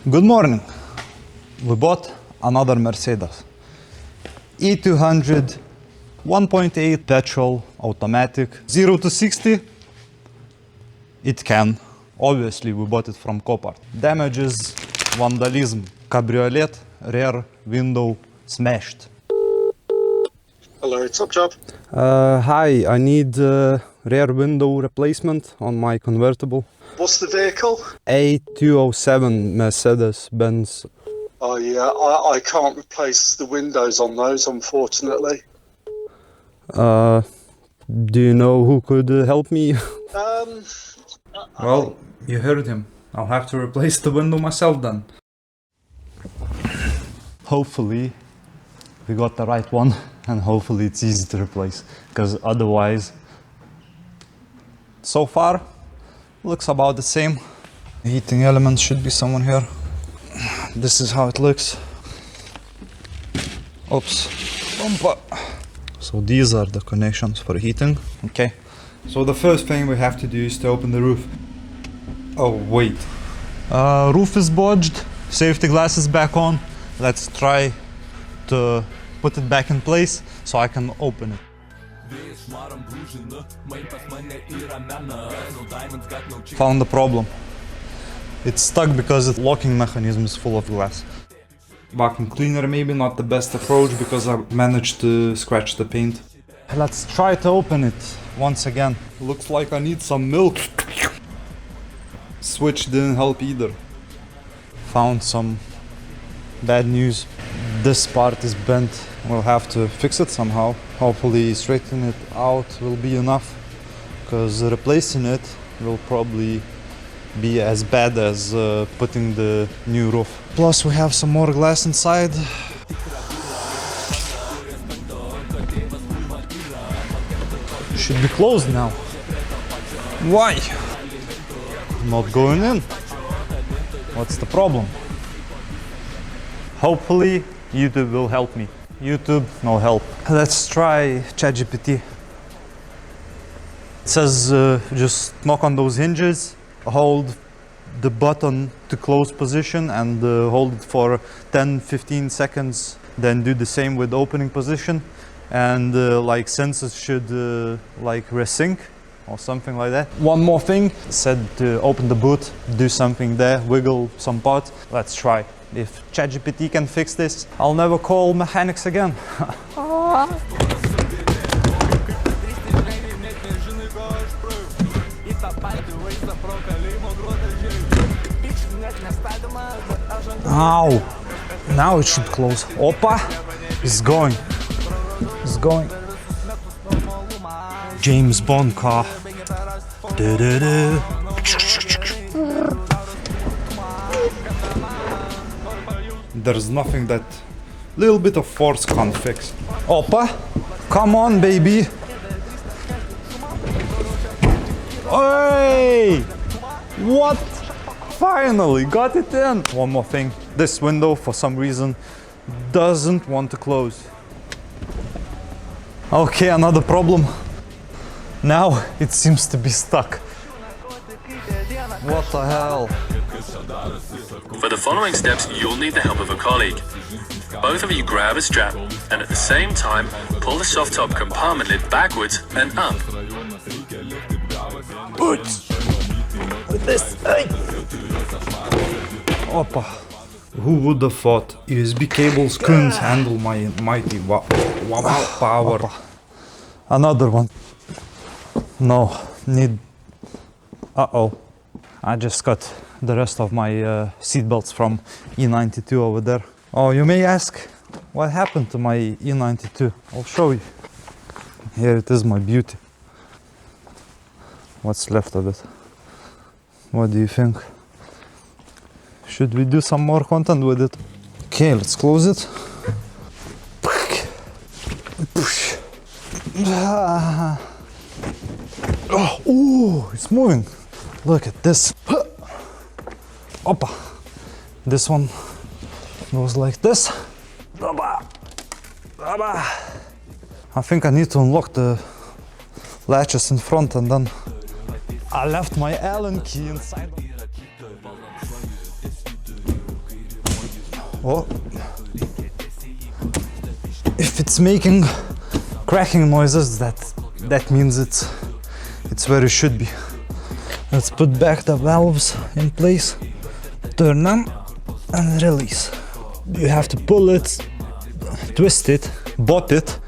Good morning. We bought another Mercedes. E200, 1.8 petrol, automatic, 0 to 60. It can. Obviously, we bought it from Copart. Damages, vandalism, cabriolet, rear window smashed. Hello, top job. Hi, I need rear window replacement on my convertible. What's the vehicle? A207 Mercedes-Benz. Oh yeah, I can't replace the windows on those, unfortunately. Do you know who could help me? Well, you heard him. I'll have to replace the window myself then. Hopefully we got the right one and hopefully it's easy to replace, because otherwise, so far, looks about the same. Heating elements should be somewhere here. This is how it looks. Oops. Bumper. So these are the connections for heating. Okay. So the first thing we have to do is to open the roof. Oh wait. Roof is bodged. Safety glasses back on. Let's try to put it back in place so I can open it. Found the problem. It's stuck because the locking mechanism is full of glass. Vacuum cleaner maybe not the best approach because I managed to scratch the paint. Let's try to open it once again. Looks like I need some milk. Switch didn't help either. Found some bad news. This part is bent. We'll have to fix it somehow. Hopefully straighten it out will be enough, because replacing it will probably be as bad as putting the new roof. Plus we have some more glass inside. Should be closed now. Why? Not going in. What's the problem? Hopefully YouTube will help me. YouTube, no help. Let's try ChatGPT. It says just knock on those hinges, hold the button to close position and hold it for 10-15 seconds, then do the same with opening position, and like sensors should like resync or something like that. One more thing, it said to open the boot, do something there, wiggle some parts. Let's try. If ChatGPT can fix this, I'll never call mechanics again. Ow! Now it should close. Opa! It's going. It's going. James Bond car. There's nothing that little bit of force can't fix. Opa! Come on, baby! Hey! What? Finally got it in! One more thing. This window, for some reason, doesn't want to close. Okay, another problem. Now it seems to be stuck. What the hell? For the following steps, you'll need the help of a colleague. Both of you grab a strap and at the same time pull the soft top compartment lid backwards and up. With this. Hey. Opa. Who would have thought USB cables couldn't handle my mighty power? Opa. Another one. No, need. Uh-oh. I just got the rest of my seat belts from E92 over there. Oh, you may ask, what happened to my E92? I'll show you. Here it is, my beauty. What's left of it? What do you think? Should we do some more content with it? Okay, let's close it. Oh, ooh, it's moving. Look at this. Opa. This one goes like this. I think I need to unlock the latches in front, and then I left my Allen key inside. Oh. If it's making cracking noises, that means it's where it should be. Let's put back the valves in place, turn them and release. You have to pull it, twist it, bop it.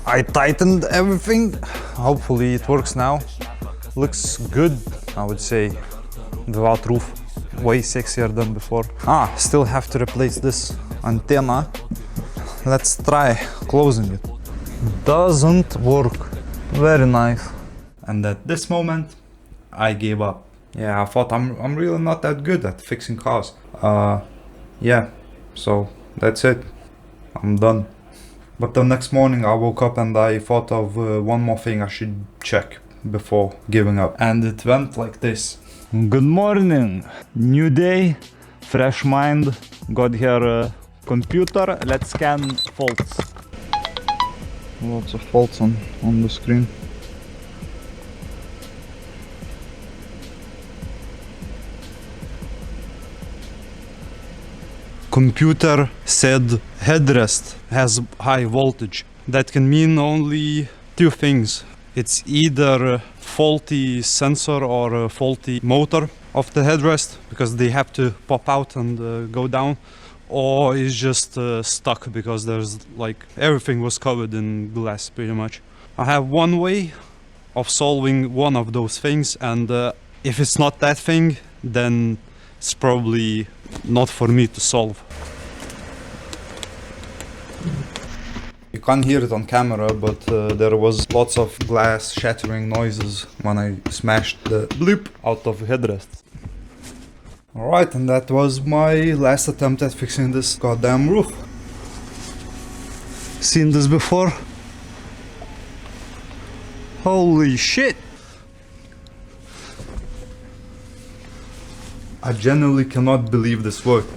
I tightened everything. Hopefully it works now. Looks good, I would say, without roof. Way sexier than before. Still have to replace this antenna. Let's try closing it. Doesn't work. Very nice. And at this moment, I gave up. Yeah, I thought I'm really not that good at fixing cars. Yeah, so that's it. I'm done. But the next morning I woke up and I thought of one more thing I should check before giving up. And it went like this. Good morning. New day, fresh mind. Got here computer. Let's scan faults. Lots of faults on the screen. Computer said headrest has high voltage. That can mean only two things. It's either a faulty sensor or a faulty motor of the headrest, because they have to pop out and go down, or it's just stuck because there's like everything was covered in glass pretty much. I have one way of solving one of those things, and if it's not that thing, then it's probably not for me to solve. You can't hear it on camera, but there was lots of glass shattering noises when I smashed the bloop out of the headrest. Alright, and that was my last attempt at fixing this goddamn roof. Seen this before? Holy shit! I genuinely cannot believe this worked.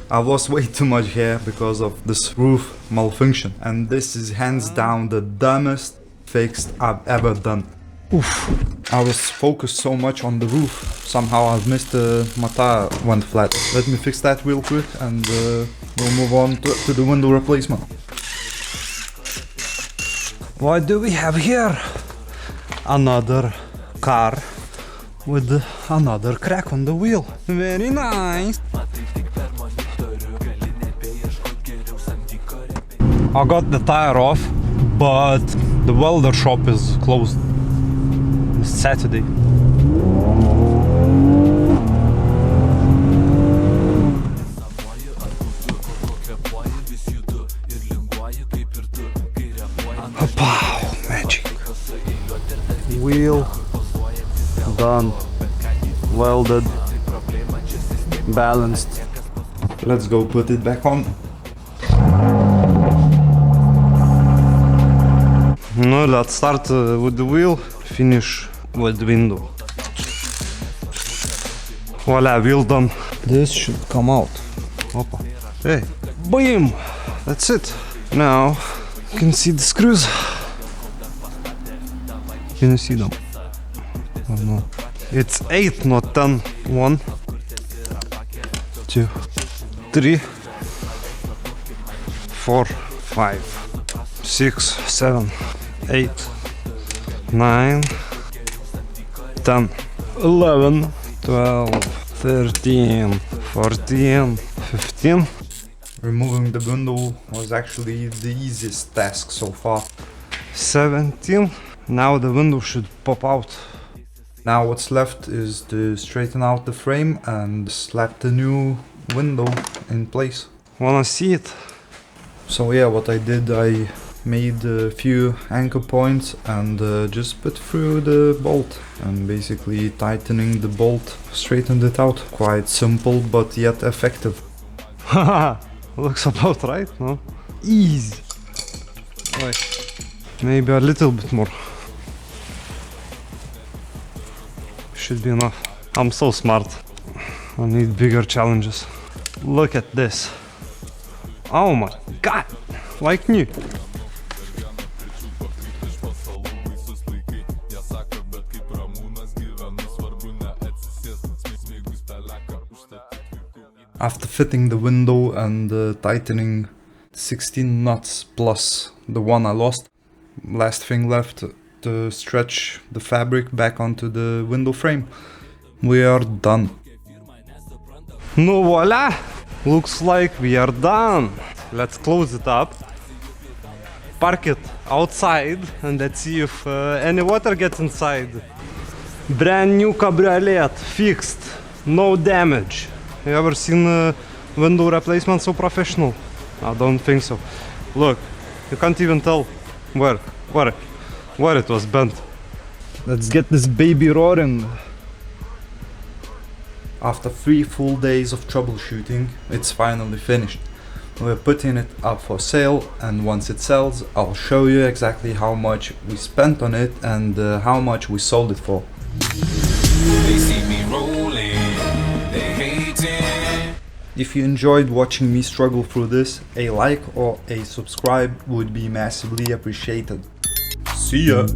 I lost way too much hair because of this roof malfunction, and this is hands down the dumbest fix I've ever done. Oof. I was focused so much on the roof, somehow I've missed the tire went flat. Let me fix that real quick and we'll move on to the window replacement. What do we have here? Another car with another crack on the wheel. Very nice. I got the tire off, but the welder shop is closed. It's Saturday. Wow, magic. Wheel done, welded, balanced. Let's go put it back on. No, let's start with the wheel, finish with the window. Voila, wheel done. This should come out. Opa. Hey, boom! That's it. Now you can see the screws. Can you see them? Oh no. It's 8, not 10. 1, 2, 3, 4, 5, 6, 7, 8, 9, 10, 11, 12, 13, 14, 15. Removing the window was actually the easiest task so far. 17. Now the window should pop out. Now what's left is to straighten out the frame and slap the new window in place. Wanna see it? So yeah, what I did, I made a few anchor points and just put through the bolt and basically tightening the bolt straightened it out. Quite simple but yet effective. Haha, looks about right, no? Easy. Right. Maybe a little bit more. Should be enough. I'm so smart. I need bigger challenges. Look at this. Oh my god! Like new. After fitting the window and tightening 16 nuts plus the one I lost, last thing left to stretch the fabric back onto the window frame. We are done. Ну voila! Looks like we are done. Let's close it up. Park it outside and let's see if any water gets inside. Brand new cabriolet, fixed, no damage. You ever seen a window replacement so professional? I don't think so. Look, you can't even tell where it was bent. Let's get this baby roaring. After 3 full days of troubleshooting, it's finally finished. We're putting it up for sale, and once it sells, I'll show you exactly how much we spent on it and how much we sold it for. They see me rolling, they hating. If you enjoyed watching me struggle through this, a like or a subscribe would be massively appreciated. See ya!